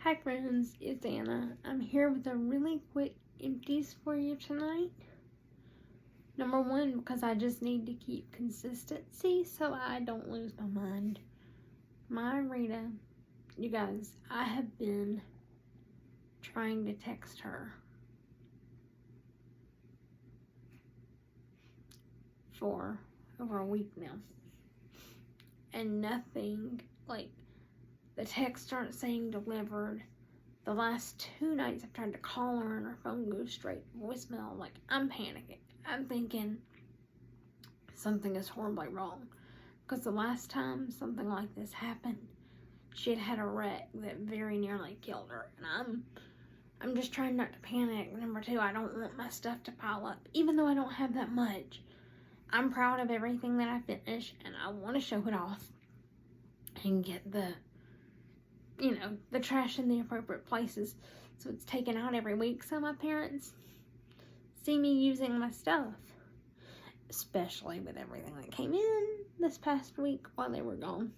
Hi friends, it's Anna. I'm here with a really quick empties for you tonight. Number one, because I just need to keep consistency so I don't lose my mind. My Rita, you guys, I have been trying to text her for over a week now. And nothing, the texts aren't saying delivered. The last 2 nights I've tried to call her and her phone goes straight to voicemail. I'm panicking. I'm thinking something is horribly wrong. Because the last time something like this happened, she had a wreck that very nearly killed her. And I'm just trying not to panic. Number two, I don't want my stuff to pile up. Even though I don't have that much. I'm proud of everything that I finished and I want to show it off. And get the trash in the appropriate places so it's taken out every week so my parents see me using my stuff, especially with everything that came in this past week while they were gone.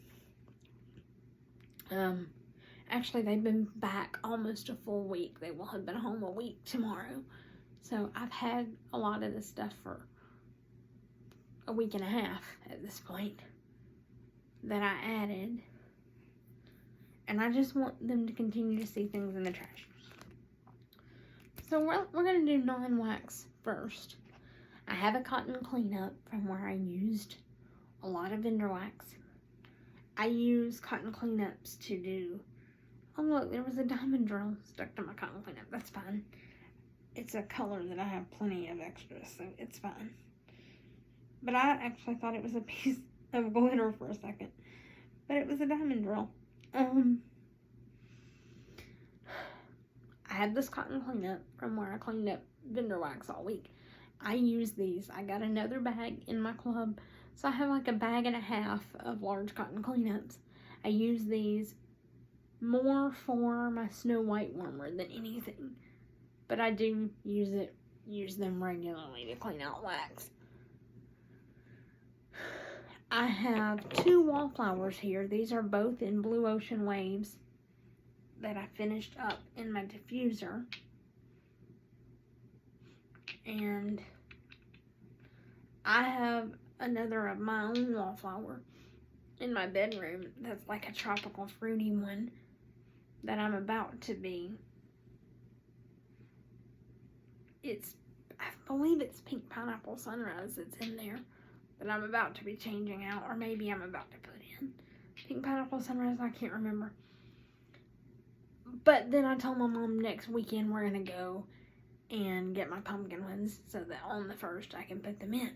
Actually, they've been back almost a full week. They will have been home a week tomorrow, so I've had a lot of this stuff for a week and a half at this point that I added. And I just want them to continue to see things in the trash. So we're going to do non-wax first. I have a cotton cleanup from where I used a lot of vendor wax. I use cotton cleanups to do... Oh look, there was a diamond drill stuck to my cotton cleanup. That's fine. It's a color that I have plenty of extras, so it's fine. But I actually thought it was a piece of glitter for a second. But it was a diamond drill. I had this cotton cleanup from where I cleaned up vendor wax all week. I use these. I got another bag in my club, so I have like a bag and a half of large cotton cleanups. I use these more for my Snow White warmer than anything, but I do use them regularly to clean out wax. I have 2 wallflowers here. These are both in Blue Ocean Waves that I finished up in my diffuser. And I have another of my own wallflower in my bedroom that's like a tropical fruity one that I'm about to be. I believe it's Pink Pineapple Sunrise that's in there. That I'm about to be changing out, or maybe I'm about to put in. Pink Pineapple Sunrise, I can't remember. But then I told my mom next weekend we're going to go and get my pumpkin ones so that on the 1st I can put them in.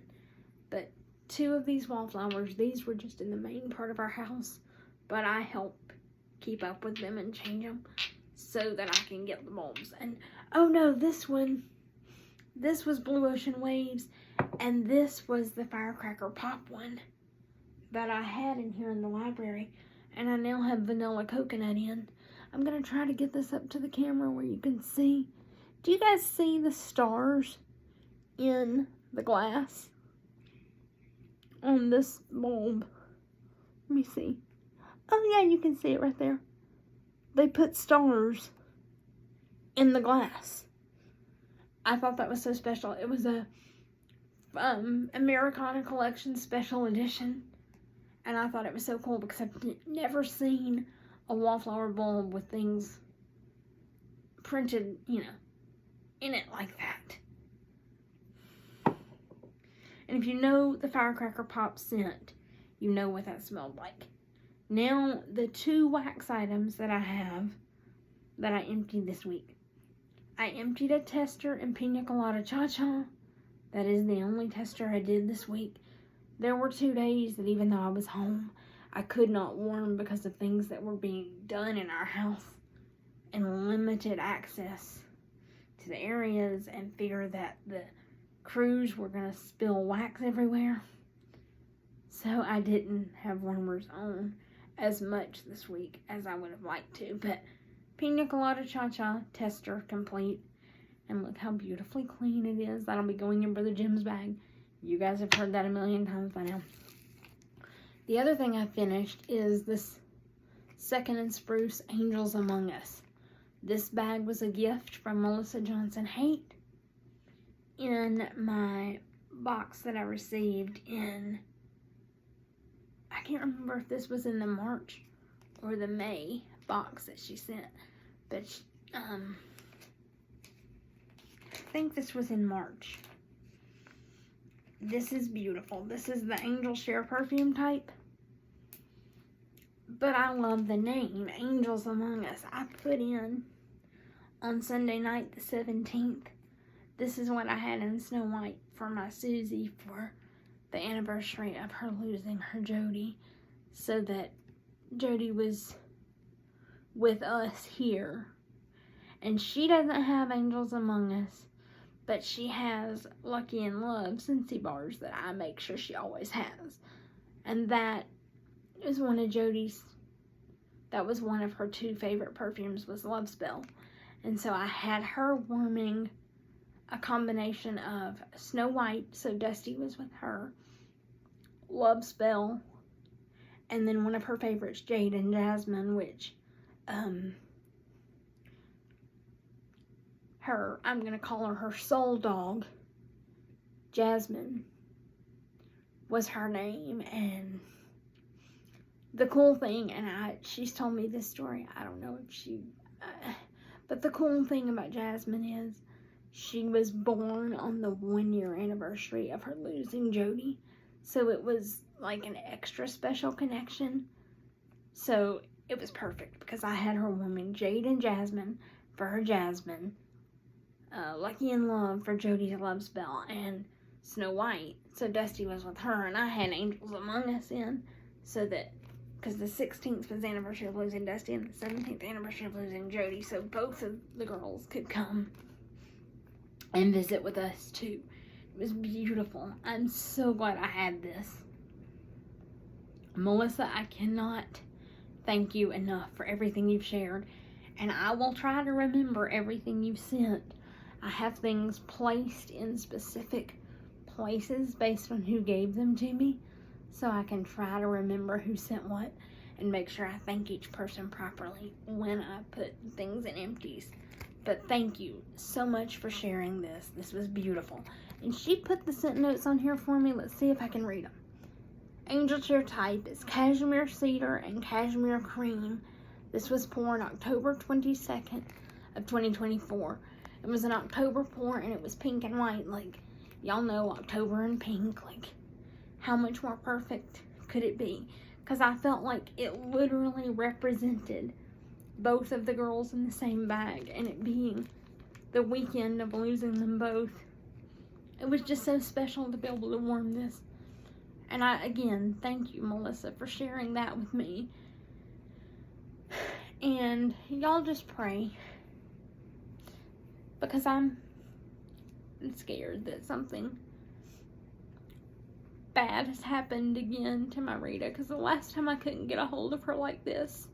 But 2 of these wallflowers, these were just in the main part of our house, but I help keep up with them and change them so that I can get the bulbs. And, oh no, this was Blue Ocean Waves. And this was the firecracker pop one that I had in here in the library. And I now have vanilla coconut in. I'm going to try to get this up to the camera where you can see. Do you guys see the stars in the glass on this bulb? Let me see. Oh yeah, you can see it right there. They put stars in the glass. I thought that was so special. It was a Americana Collection Special Edition, and I thought it was so cool because I've never seen a wallflower bulb with things printed, in it like that. And if you know the firecracker pop scent, you know what that smelled like. Now, the 2 wax items that I have that I emptied this week. I emptied a tester in Pina Colada Cha-Cha. That is the only tester I did this week. There were 2 days that even though I was home, I could not warm because of things that were being done in our house and limited access to the areas and fear that the crews were going to spill wax everywhere. So I didn't have warmers on as much this week as I would have liked to. But Pina Colada Cha-Cha tester complete. And look how beautifully clean it is. That'll be going in Brother Jim's bag. You guys have heard that a million times by now. The other thing I finished is this Second and Spruce Angels Among Us. This bag was a gift from Melissa Johnson Haight in my box that I received in, I can't remember if this was in the March or the May box that she sent, but I think this was in March. This is beautiful. This is the Angel Share perfume type. But I love the name, Angels Among Us. I put in on Sunday night the 17th. This is what I had in Snow White for my Susie for the anniversary of her losing her Jody. So that Jody was with us here. And she doesn't have Angels Among Us, but she has Lucky in Love Scentsy bars that I make sure she always has. And that is one of Jody's, that was one of her 2 favorite perfumes, was Love Spell. And so I had her warming a combination of Snow White, so Dusty was with her, Love Spell, and then one of her favorites, Jade and Jasmine, which I'm going to call her soul dog, Jasmine, was her name. And the cool thing, and she's told me this story, I don't know if she, but the cool thing about Jasmine is she was born on the 1-year anniversary of her losing Jody. So it was like an extra special connection. So it was perfect because I had her warming Jade and Jasmine for her Jasmine, Lucky in Love for Jody's Love Spell, and Snow White. So Dusty was with her, and I had Angels Among Us in, so that, because the 16th was the anniversary of losing Dusty and the 17th anniversary of losing Jody, so both of the girls could come and visit with us too. It was beautiful. I'm so glad I had this. Melissa, I cannot thank you enough for everything you've shared, and I will try to remember everything you've sent. I have things placed in specific places based on who gave them to me, so I can try to remember who sent what and make sure I thank each person properly when I put things in empties. But thank you so much for sharing this. This was beautiful. And she put the scent notes on here for me. Let's see if I can read them. Angel Share type is Cashmere Cedar and Cashmere Cream. This was poured October 22nd of 2024. It was an October pour, and it was pink and white. Like, y'all know October and pink. Like, how much more perfect could it be? Because I felt like it literally represented both of the girls in the same bag, and it being the weekend of losing them both. It was just so special to be able to warm this. And again, thank you, Melissa, for sharing that with me. And y'all just pray, because I'm scared that something bad has happened again to my Rita, because the last time I couldn't get a hold of her like this,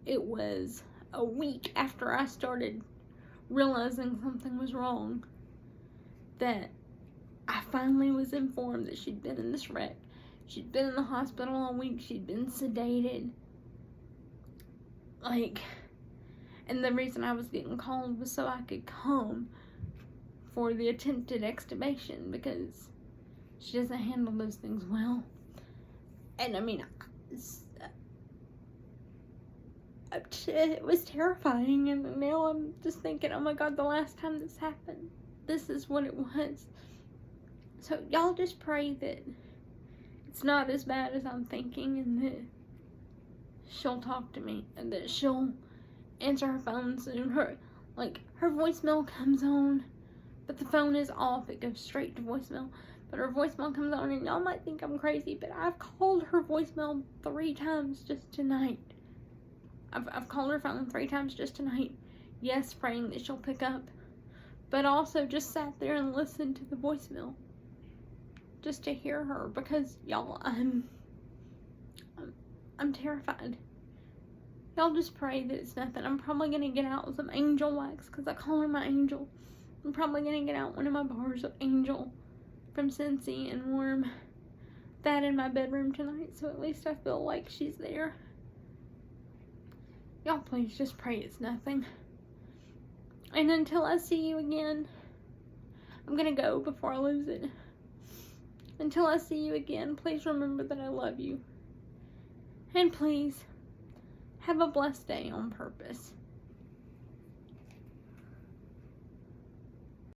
it was a week after I started realizing something was wrong, that I finally was informed that she'd been in this wreck. She'd been in the hospital all week. She'd been sedated. Like, and the reason I was getting called was so I could come for the attempted extubation, because she doesn't handle those things well. And I mean, it was terrifying, and now I'm just thinking, oh my God, the last time this happened, this is what it was. So y'all just pray that it's not as bad as I'm thinking, and that she'll talk to me, and that she'll answer her phone soon. Her voicemail comes on, but the phone is off. It goes straight to voicemail. But her voicemail comes on, and y'all might think I'm crazy, but I've called her voicemail 3 times just tonight. I've called her phone 3 times just tonight. Yes, praying that she'll pick up, but also just sat there and listened to the voicemail just to hear her, because y'all, I'm terrified. Y'all just pray that it's nothing. I'm probably gonna get out some angel wax, because I call her my angel. I'm probably gonna get out one of my bars of Angel from Scentsy and warm that in my bedroom tonight, so at least I feel like she's there. Y'all please just pray it's nothing. And until I see you again, I'm gonna go before I lose it. Until I see you again, please remember that I love you. And please, have a blessed day on purpose.